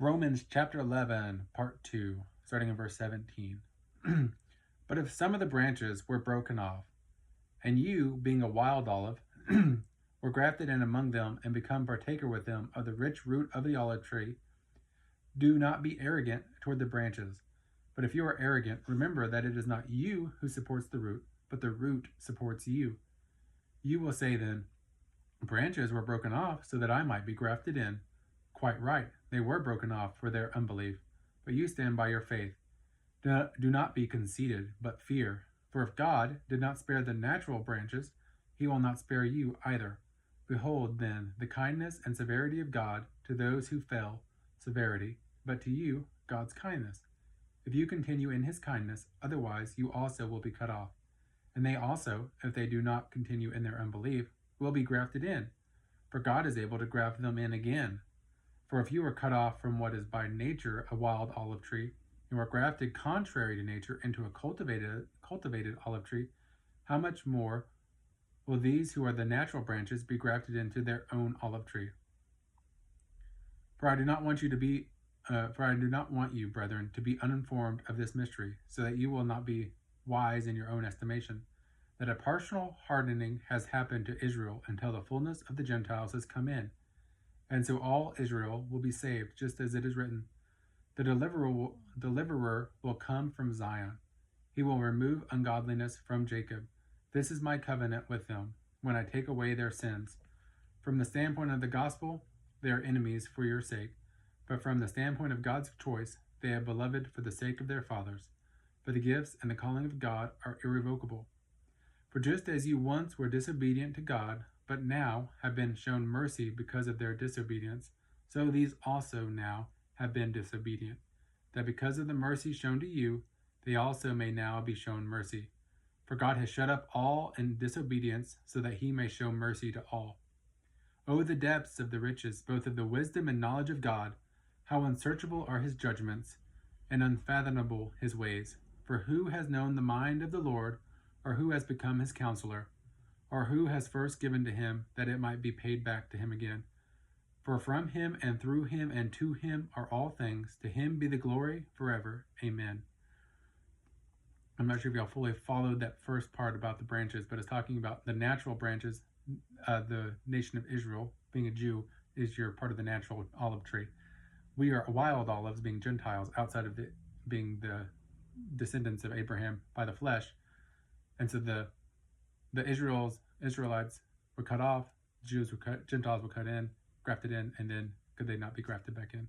Romans chapter 11, part 2, starting in verse 17. But if some of the branches were broken off, and you, being a wild olive, were grafted in among them and become partaker with them of the rich root of the olive tree, do not be arrogant toward the branches. But if you are arrogant, remember that it is not you who supports the root, but the root supports you. You will say then, branches were broken off so that I might be grafted in. Quite right, they were broken off for their unbelief, but you stand by your faith. Do not be conceited, but fear. For if God did not spare the natural branches, he will not spare you either. Behold, then, the kindness and severity of God to those who fell, severity, but to you, God's kindness. If you continue in his kindness, otherwise you also will be cut off. And they also, if they do not continue in their unbelief, will be grafted in. For God is able to graft them in again. For if you were cut off from what is by nature a wild olive tree, and were grafted contrary to nature into a cultivated olive tree, how much more will these who are the natural branches be grafted into their own olive tree? For I do not want you, brethren, to be uninformed of this mystery, so that you will not be wise in your own estimation, that a partial hardening has happened to Israel until the fullness of the Gentiles has come in. And so all Israel will be saved, just as it is written, the deliverer will come from Zion. He will remove ungodliness from Jacob. This is my covenant with them, when I take away their sins. From the standpoint of the gospel, they are enemies for your sake. But from the standpoint of God's choice, they are beloved for the sake of their fathers. For the gifts and the calling of God are irrevocable. For just as you once were disobedient to God, but now have been shown mercy because of their disobedience, so these also now have been disobedient, that because of the mercy shown to you, they also may now be shown mercy. For God has shut up all in disobedience, so that he may show mercy to all. O the depths of the riches, both of the wisdom and knowledge of God! How unsearchable are his judgments, and unfathomable his ways! For who has known the mind of the Lord, or who has become his counselor, or who has first given to him, that it might be paid back to him again? For from him and through him and to him are all things. To him be the glory forever. Amen. I'm not sure if y'all fully followed that first part about the branches, but it's talking about the natural branches. The nation of Israel, being a Jew, is your part of the natural olive tree. We are wild olives, being Gentiles, outside of being the descendants of Abraham by the flesh. And so the Israelites were cut off, Gentiles were cut in, grafted in, and then could they not be grafted back in?